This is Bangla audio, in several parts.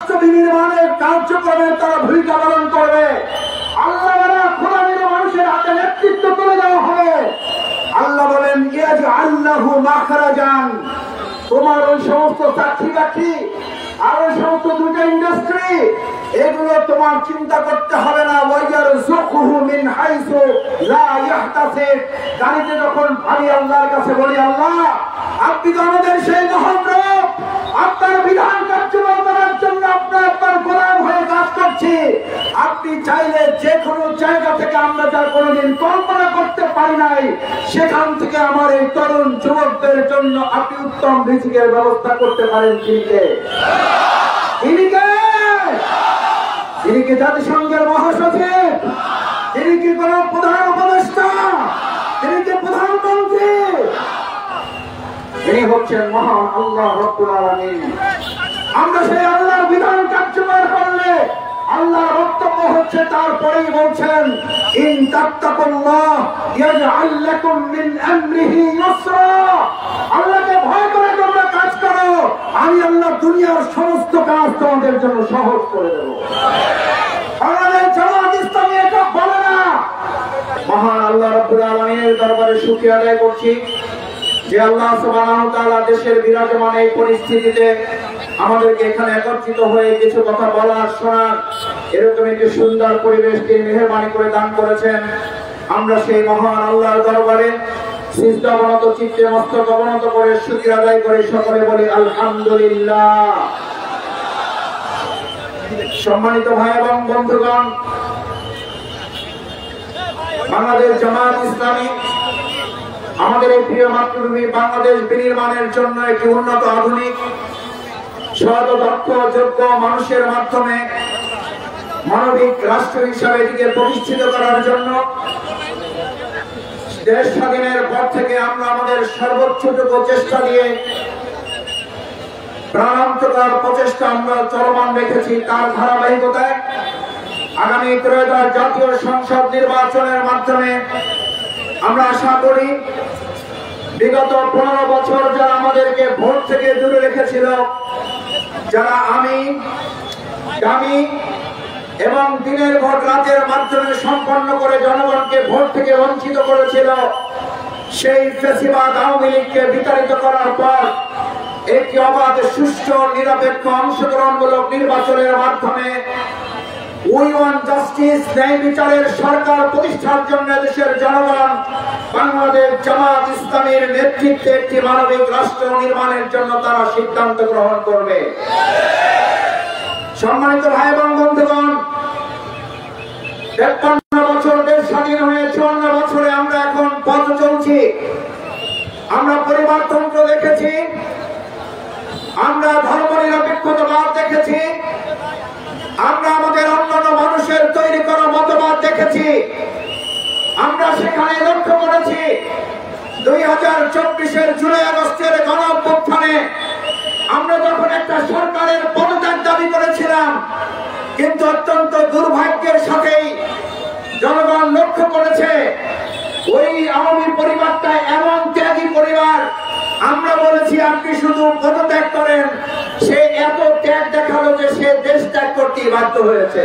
বিনির্মাণের কার্যক্রমে তারা ভূমিকা পালন করবে। আল্লাহ খোলামের মানুষের হাতে নেতৃত্ব তুলে দেওয়া হবে। আল্লাহ বলেন আল্লাহু মাখরাজান, তোমার ওই সমস্ত চাকরি বাকরি আর ওই সমস্ত দুটো ইন্ডাস্ট্রি এগুলো তোমার চিন্তা করতে হবে না। ওয়ায়ারযুকুহু মিন হাইসু লা ইয়াহতাসিব। গাড়িতে যখন আমি আল্লাহর কাছে বলি আল্লাহ আপনি তো আমাদের সেই মহান রব, আপনার বিধান কার্যকর করার জন্য আপনার গোলাম হয়ে কাজ করছি, আপনি চাইলে যে কোনো জায়গা থেকে আমরা যা কোনোদিন কল্পনা করতে পারি নাই সেখান থেকে আমার এই তরুণ যুবকদের জন্য আপনি উত্তম রিজিকের ব্যবস্থা করতে পারেন। তিনি কি জাতিসংঘের মহাসচিব, তিনি কি কোন প্রধান উপদেষ্টা, তিনি কি প্রধানমন্ত্রী, তিনি হচ্ছেন মহান আল্লাহ রাব্বুল আলামিন। আমরা সেই আল্লাহর বিধান কার্যকর করলে আল্লাহর বক্তব্য হচ্ছে তারপরেই বলছেন ইন তাত্তাকুল্লাহ ইয়াজআল লাকুম মিন আমরিহি ইউসরা। আল্লাহকে ভয় করে তোমরা কাজ করো, আমি আল্লাহ দুনিয়ার সমস্ত কাজ তোমাদের জন্য সহজ করে দেব। আমাদের জামাত ইসলামী এটা বলে না। মহান আল্লাহ রাব্বুল আলামিনের দরবারে শুকরিয়া আদায় করছি যে আল্লাহ সুবহানাহু ওয়া তাআলা দেশের বিরাজমান এই পরিস্থিতিতে আমাদেরকে এখানে একত্রিত হয়ে কিছু কথা বলার শোনার এরকম একটি সুন্দর পরিবেশ তিনি মেহেরবানি করে দান করেছেন। আমরা সেই মহান আল্লাহর দরবারে সিজদাবনত চিত্তে মস্তক অবনত করে শুকরিয়া আদায় করে সকলে বলি আলহামদুলিল্লাহ। সম্মানিত ভাই এবং বন্ধুগণ, বাংলাদেশ জামাত ইসলামী আমাদের এই প্রিয় মাতৃভূমি বাংলাদেশ বিনির্মাণের জন্য একটি উন্নত আধুনিক সৎ দক্ষ যোগ্য মানুষের মাধ্যমে মানবিক রাষ্ট্র হিসাবে এটিকে প্রতিষ্ঠিত করার জন্য দেশ স্বাধীনের পর থেকে আমরা আমাদের সর্বোচ্চটুকু চেষ্টা দিয়ে প্রাণান্তকর প্রচেষ্টা আমরা চলমান রেখেছি। তার ধারাবাহিকতায় আগামী ত্রয়োদশ জাতীয় সংসদ নির্বাচনের মাধ্যমে আমরা আশা করি বিগত 15 বছর যারা আমাদেরকে ভোট থেকে দূরে রেখেছিল, যারা আমি এবং দিনের ভোট রাতের মাধ্যমে সম্পন্ন করে জনগণকে ভোট থেকে বঞ্চিত করেছিল, সেই ফ্যাসিবাদ আওয়ামী লীগকে বিতাড়িত করার পর একটি অবাধ সুষ্ঠু নিরপেক্ষ অংশগ্রহণমূলক নির্বাচনের মাধ্যমে উই ওয়ান্ট জাস্টিস ন্যায় বিচারের সরকার প্রতিষ্ঠার জন্য দেশের জনগণ বাংলাদেশ জামাত ইসলামীর নেতৃত্বে একটি মানবিক রাষ্ট্র নির্মাণের জন্য তারা সিদ্ধান্ত গ্রহণ করবে। সম্মানিত ভাই এবং বন্ধুগণ, 53 বছর দেশ স্বাধীন হয়ে 54 বছরে আমরা এখন পথ চলছি। আমরা পরিবারতন্ত্র দেখেছি, আমরা ধর্মনিরপেক্ষতাবাদ দেখেছি, আমরা আমাদের অন্যান্য মানুষের তৈরি করা মতবাদ দেখেছি। আমরা সেখানে লক্ষ্য করেছি 2024-এর জুলাই আগস্টের গণঅভ্যুত্থানে আমরা যখন একটা সরকারের পদত্যাগ দাবি করেছিলাম, কিন্তু অত্যন্ত দুর্ভাগ্যের সাথেই জনগণ লক্ষ্য করেছে ওই আওয়ামী পরিবারটা এমন ত্যাগী পরিবার। আমরা বলেছি আপনি শুধু পদত্যাগ করেন, সে এত ত্যাগ দেখালো যে সে দেশ ত্যাগ করতে বাধ্য হয়েছে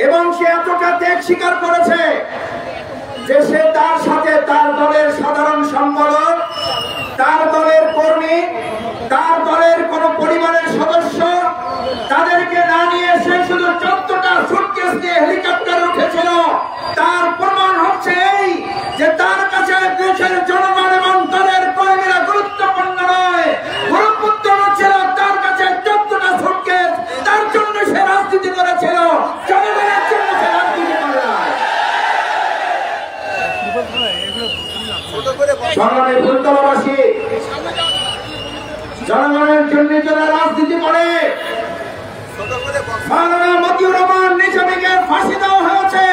এবং সে এতটা ত্যাগ স্বীকার করেছে যে সে তার সাথে তার দলের সাধারণ সম্পাদক, তার দলের কর্মী, তার দলের কোন পরিবারের সদস্য তাদেরকে না নিয়ে সে শুধু 14টা সুটকেস দিয়ে হেলিকপ্টারে উঠেছিল। তার প্রমাণ হচ্ছে এই যে তার কাছে দেশের জনগণ এবং দলের কর্মীরা গুরুত্বপূর্ণ নয়, গুরুত্বপূর্ণ ছিল তার কাছে 14টা সুটকেস। তার জন্য সে রাজনীতি করেছিল, জনগণের জন্য সে রাজনীতি করে না। জনগণের জন্য যারা রাজনীতি করে, মতিউর রহমান নিজামীকে ফাঁসি দেওয়া হয়েছে,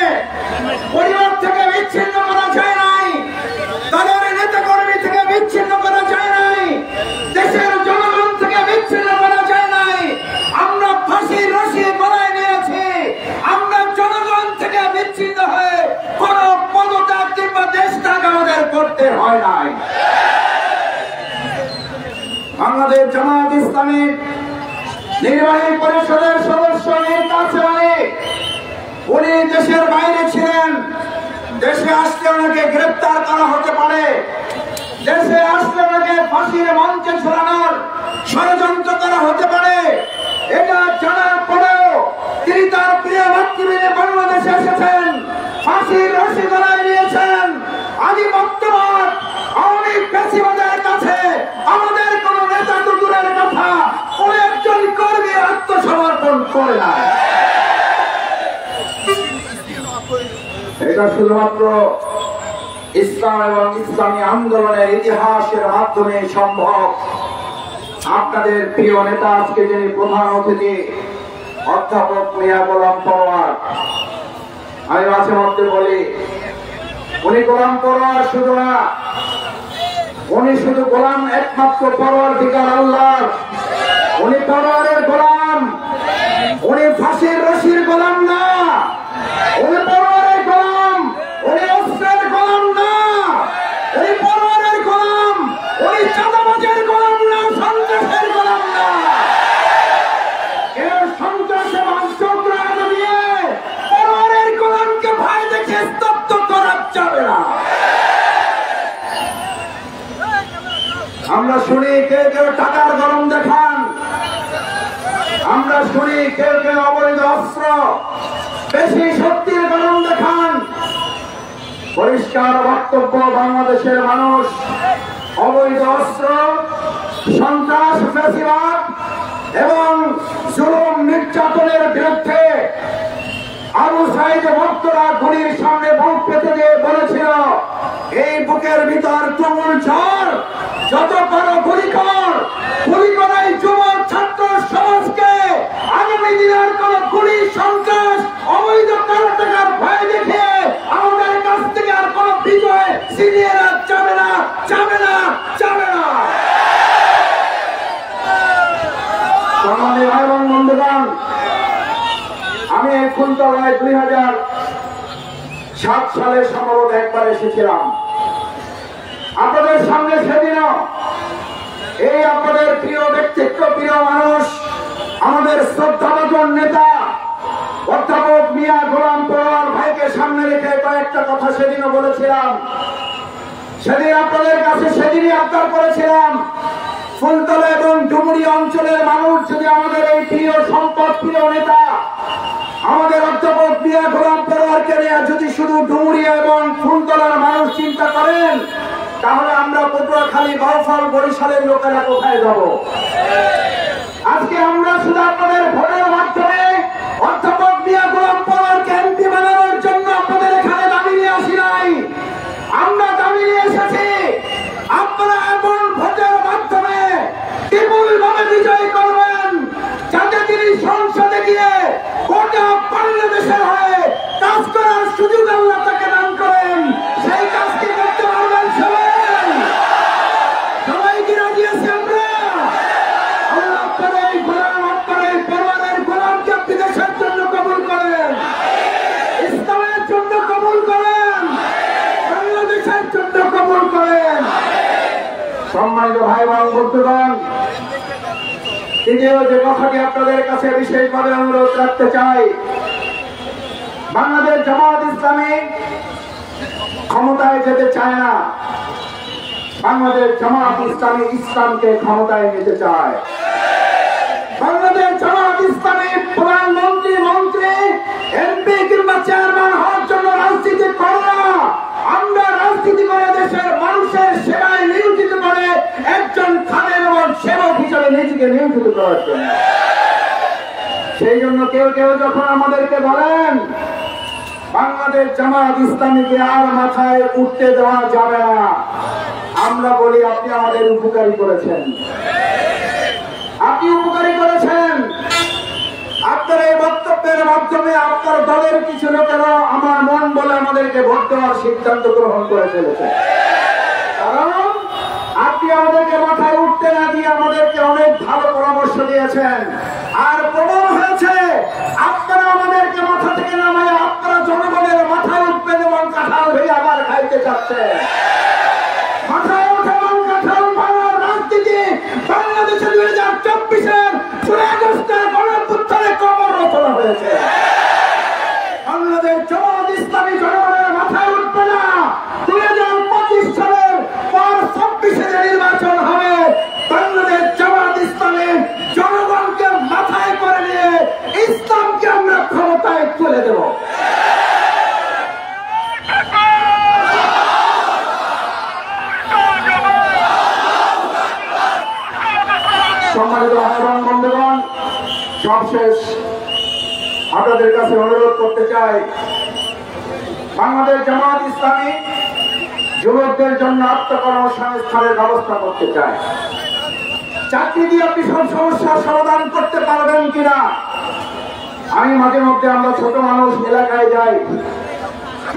পরিবার থেকে বিচ্ছিন্ন করা যায় নাই, দলের নেতা কর্মী থেকে বিচ্ছিন্ন করা যায় নাই, দেশের জনগণ থেকে বিচ্ছিন্ন করা যায় নাই। আমরা ফাঁসি রশি গলায় নিয়েছি, আমরা জনগণ থেকে বিচ্ছিন্ন হয়ে কোন পদত্যাগ কিংবা দেশ ত্যাগ আমাদের করতে হয় নাই। বাংলাদেশ জামাত ইসলামী নির্বাহী পরিষদের সদস্য নির্বাচনে উনি দেশের বাইরে ছিলেন। দেশে আসলে ওনাকে গ্রেপ্তার করা হতে পারে, দেশে আসলে ওনাকে ফাঁসির মঞ্চে ঝোলানোর ষড়যন্ত্র করা হতে পারে। এটা জানার পরেও তিনি তার প্রিয় মাতৃভূমি বাংলাদেশে এসেছেন, ফাঁসির রশি গলায় নিয়েছেন। আজ বর্তমান আওয়ামী ফ্যাসিবাদের কাছে আমাদের কোন নেতা তো দূরের কথা, কোন একজন কর্মী আত্মসমর্পণ করে না। এটা শুধুমাত্র ইসলাম এবং ইসলামী আন্দোলনের ইতিহাসের মাধ্যমে সম্ভব। আপনাদের প্রিয় নেতা আজকে যিনি প্রধান অতিথি অধ্যাপক মিয়া গোলাম পরোয়ার, আমি মাঝে মধ্যে বলি উনি গোলাম পরোয়ার শুধু না, উনি শুধু গোলাম একমাত্র পরওয়ারদিগার আল্লাহর। উনি পরোয়ারের গোলাম, উনি ফাঁসির রশির গোলাম না, উনি পরোয়ারের গোলাম, উনি অস্ত্রের গোলাম না, উনি পরোয়ারের গোলাম, উনি চাঁদাবাজের গোলাম না, সন্ত্রাসের গোলাম না। কেউ সন্ত্রাসে চক্রান্ত দিয়ে পরোয়ারের গোলামকে ভয় দেখে স্তব্ধ করা যাবে না। আমরা শুনি কেউ কেউ টাকার গরম দেখান, আমরা শুনি কেউ কেউ অবৈধ অস্ত্র বেশি শক্তির গরম দেখান। পরিষ্কার বক্তব্য, বাংলাদেশের মানুষ অবৈধ অস্ত্র, সন্ত্রাস, ফ্যাসিবাদ এবং জুলুম নির্যাতনের বিরুদ্ধে আবু সাইদ ভক্তরা গুলির সামনে বুক পেতে দিয়ে বলেছিল, এই বুকের ভিতর তুমুল ঝড়, যত বড় গুলি কর, গুলি করাই যুব ছাত্র সমাজকে আগামী দিনের কোন গুলি, সন্ত্রাস, অবৈধ কারো টাকার ভয় দেখে আমাদের কাছ থেকে আর কোন বিজয় ছিনিয়ে যাবে না, যাবে না, যাবে না। সম্মানীয় ভাই এবং বন্ধুগণ, আমি ফুলতলায় 2007 সালে সম্ভবত একবার এসেছিলাম আপনাদের সামনে। সেদিনও এই আপনাদের প্রিয় ব্যক্তিত্ব, প্রিয় মানুষ, আমাদের শ্রদ্ধাভাজন নেতা অধ্যাপক মিয়া গোলাম পরোয়ার ভাইকে সামনে রেখে কয়েকটা কথা সেদিনও বলেছিলাম। সেদিন আপনাদের কাছে সেদিনই আবদার করেছিলাম, ফুলতলা এবং ডুমুরি অঞ্চলের মানুষ যদি আমাদের এই প্রিয় সম্পদ, প্রিয় নেতা আমাদের অধ্যাপক মিয়া গোলাম পরোয়ারকে নিয়ে যদি শুধু ডুমুরিয়া এবং ফুলতলার মানুষ চিন্তা করেন, তাহলে আমরা পটুয়াখালী, বাউফল, বরিশালের লোকেরা কোথায় যাব? আজকে আমরা শুধু আপনাদের ভোটের মাধ্যমে অধ্যাপক মিয়া গোলাম পরোয়ারকে এমপি বানানোর জন্য আপনাদের এখানে দাবি নিয়ে আসি নাই। আমরা দাবি নিয়ে এসেছি আপনারা এমন ভোটের মাধ্যমে বিপুলভাবে বিজয়ী করবেন, যাতে তিনি সংসদে গিয়ে গোটা বাংলাদেশের হয়ে কাজ করার সুযোগ আল্লাহ তাকে দান করেন। সেই কাজটি করতে পারবেন সবাই? সবাই কি রাজি আছি আমরা? আল্লাহ আপনার এই গোলাম, আপনার এই পরিবারের গোলামকে আপনি দেশের জন্য কবুল করেন, ইসলামের জন্য কবুল করেন, বাংলাদেশের জন্য কবুল করেন। সম্মানিত ভাই এবং বন্ধুগণ, তৃতীয় যে কথাটি আপনাদের কাছে বিশেষভাবে অনুরোধ রাখতে চাই, বাংলাদেশ জামাত ইসলামী ক্ষমতায় যেতে চায় না, বাংলাদেশ জামাত ইসলামী ইসলামকে ক্ষমতায় নিতে চায়। বাংলাদেশ জামাত ইসলামী প্রধানমন্ত্রী, মন্ত্রী, এমপি কিংবা চেয়ারম্যান হওয়ার জন্য রাজনীতি করে না। আমরা রাজনীতি করে দেশের মানুষের সেবায় নিয়োজিত করে একজন খাদেম এবং সেবক হিসাবে নিজেকে নিয়োজিত করার জন্য। সেই জন্য কেউ কেউ যখন আমাদেরকে বলেন বাংলাদেশ জামাত ইসলামীকে আর মাথায় উঠতে দেওয়া যাবে না, আমরা বলি আপনি আমাদের উপকারী করেছেন, আপনি উপকারী করেছেন। আপনার এই বক্তব্যের মাধ্যমে আপনার দলের কিছু লোকেরা আমার মন বলে আমাদেরকে ভোট দেওয়ার সিদ্ধান্ত গ্রহণ করে ফেলেছে। কারণ আপনি আমাদেরকে মাথায় উঠতে না দিয়ে আমাদেরকে অনেক ভালো পরামর্শ দিয়েছেন, আর প্রমাণ হয়েছে আপনারা আমাদেরকে মাথা থেকে নামায় আপনারা জনগণের মাথায় উঠবেন এবং কাঁঠাল হয়ে আবার খাইতে চাচ্ছে। মাথায় উঠে এবং কাঁঠাল ভাঙার রাজনীতি বাংলাদেশে 2024-এর 15 আগস্টে সবশেষ আপনাদের কাছে অনুরোধ করতে চাই, বাংলাদেশ জামাত ইসলামী যুবকদের জন্য আত্মকর্মসংস্থানের ব্যবস্থা করতে চায়। চাকরি দিয়ে আপনি সব সমস্যার সমাধান করতে পারবেন কিনা? আমি মাঝে মধ্যে, আমরা ছোট মানুষ, এলাকায় যাই।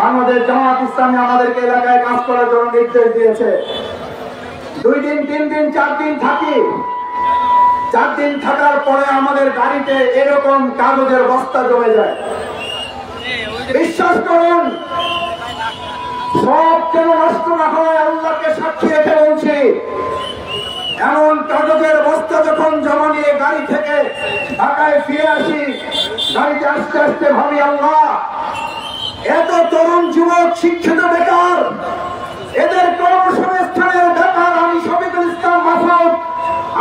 বাংলাদেশ জামাত ইসলামী আমাদেরকে এলাকায় কাজ করার জন্য নির্দেশ দিয়েছে। 2 দিন 3 দিন 4 দিন থাকি। 4 দিন থাকার পরে আমাদের গাড়িতে এরকম কাগজের বস্তা জমে যায়। বিশ্বাস করুন, সব কেন নষ্ট না হয়, আল্লাহকে সাক্ষী রেখে বলছি, এমন কাগজের বস্তা যখন জমা নিয়ে গাড়ি থেকে ঢাকায় ফিরে আসি, গাড়িতে আস্তে আস্তে ভাবি, আল্লাহ, এত তরুণ যুবক শিক্ষিত বেকার, এদের কর্মসংস্থানের ব্যাপার আমি শফিকুল ইসলাম মাসুদ,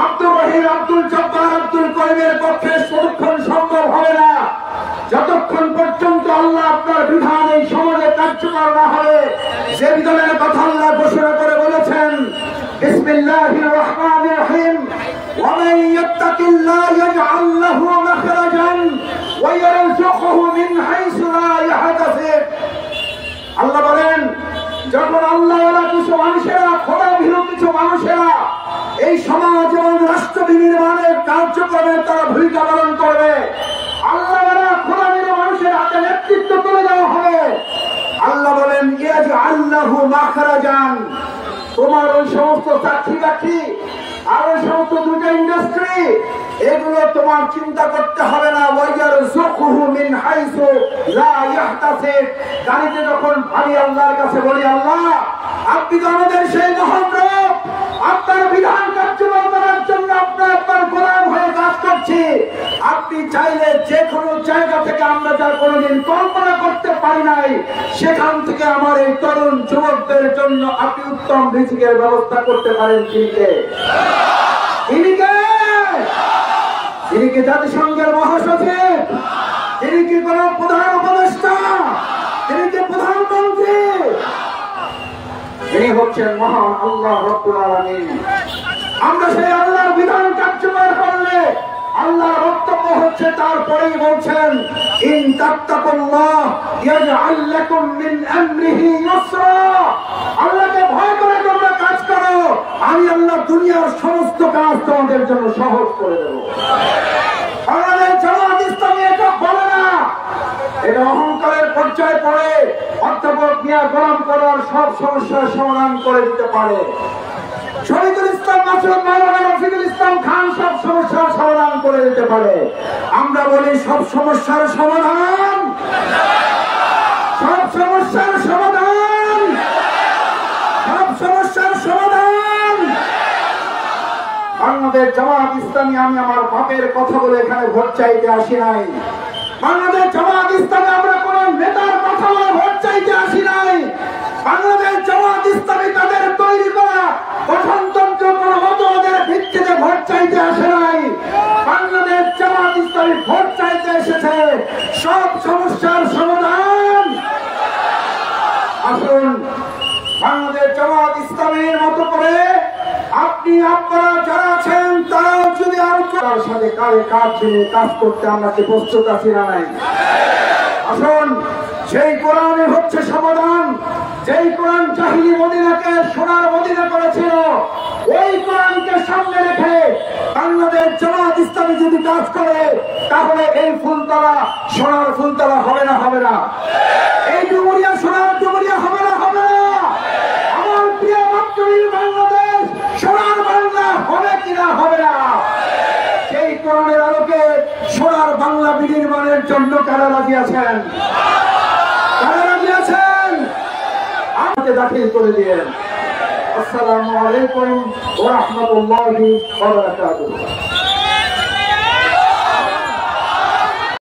আব্দুর রহিম, আব্দুল জব্বার, আব্দুল করিমের পক্ষে ততক্ষণ সম্ভব হবে না যতক্ষণ পর্যন্ত আল্লাহ আপনার বিধান এই সমাজে কার্যকর না হবে। যে বিধানের কথা আল্লাহ ঘোষণা করে বলেছেন, বিসমিল্লাহির রহমানির রহিম, ওয়া মান ইয়াত্তাকিল্লাহ ইয়াজআল লাহু মাখরাজান ওয়া ইয়ারযুকহু মিন হাইসু লা ইয়াহতাসিব। আল্লাহ বলেন, যখন আল্লাহওয়ালা কিছু মানুষেরা, খোদাভীরু কিছু মানুষেরা এই সমাজ এবং রাষ্ট্র বিনির্মাণের কার্যক্রমে তারা ভূমিকা পালন করবে, আল্লাহওয়ালা খোদাভীরু মানুষের হাতে নেতৃত্ব তুলে দেওয়া হবে। আল্লাহ বলেন, ইয়াজআল লাহু মাখরাজান, তোমার ওই সমস্ত চাকরি বাকরি আর ওই সমস্ত দুটো ইন্ডাস্ট্রি, এগুলো তোমার চিন্তা করতে হবে না। ওয়ায়ারযুকহু মিন হাইসু লা ইয়াহতাসিব। গাড়িতে যখন আমি আল্লাহর কাছে বলি, আল্লাহ, আপনি তো আমাদের সেই মহান রব, আপনার বিধান কার্যকর করার জন্য আপনার গোলাম হয়ে কাজ করছি। আপনি চাইলে যে কোনো জায়গা থেকে, আমরা যা কোনোদিন কল্পনা করতে পারি নাই, সেখান থেকে আমার এই তরুণ যুবকদের জন্য আপনি উত্তম রিজিকের ব্যবস্থা করতে পারেন। তিনি কি জাতিসংঘের মহাসচিব? তিনি কি কোন প্রধান উপদেষ্টা? তিনি কি প্রধানমন্ত্রী? তিনি হচ্ছেন মহান আল্লাহ রাব্বুল আলামিন। আমরা সেই আল্লাহর বিধান কার্যকর করলে আল্লাহর বক্তব্য হচ্ছে, তারপরেই বলছেন, ইন তাত্তাকুল্লাহ ইয়াজআল লাকুম মিন আমরিহি ইউসরা। আল্লাহকে ভয় করে তোমরা কাজ করো, আমি আল্লাহ দুনিয়ার সমস্ত কাজ তোমাদের জন্য সহজ করে দেব। বাংলাদেশ জামাত ইসলামী এটা বলে না, এটা অহংকারের পর্যায়ে পড়ে অধ্যাপক মিয়া গোলাম করার সব সমস্যার সমাধান করে দিতে পারে। শফিকুল ইসলাম মাসুদ, মাওলানা রফিকুল ইসলাম খান সব সমস্যার সমাধান করে দিতে পারে। আমরা বলি, সব সমস্যার সমাধান, সব সমস্যার সমাধান, সব সমস্যার সমাধান বাংলাদেশ জামাত ইসলামী। আমি আমার বাপের কথা বলে এখানে ভোট চাইতে আসি নাই। বাংলাদেশ জামাত ইসলামী আমরা কোন নেতার কথা বলে ভোট চাইতে আসি নাই। বাংলাদেশ জামাত ইসলামী তাদের তৈরি করা গঠনতন্ত্র কোন মতবাদের ভিত্তিতে ভোট চাইতে আসে নাই। বাংলাদেশ জামাত ইসলামী ভোট চাইতে এসেছে সব সমস্যার সমাধান। আসুন, বাংলাদেশ জামাত ইসলামীর মতো করে আপনি, আপনারা যারা আছেন, তারাও যদি আরো তার সাথে কারে কাজ নিয়ে কাজ করতে আমরা কি প্রস্তুত আছি না নাই? আসুন, সেই কোরআনে হচ্ছে সমাধান। যেই কোরআন জাহিলি মদিনাকে সোনার মদিনা করেছিল, ওই কোরআনকে সামনে রেখে বাংলাদেশ জামাত ইসলামী যদি কাজ করে, তাহলে এই ফুলতলা সোনার ফুলতলা হবে না? হবে না? এই ডুমুরিয়া সোনার ডুমুরিয়া হবে না? হবে না? আমার প্রিয় মাতৃভূমি বাংলাদেশ সোনার বাংলা হবে কিনা? হবে না? সেই কোরআনের আলোকে সোনার বাংলা বিনির্মাণের জন্য কারা রাজি আছেন? কারা রাজি আছেন? আমাকে দাখিল করে দিয়েন। আসসালামু আলাইকুম ওয়া রাহমাতুল্লাহি ওয়া বারাকাতুহু।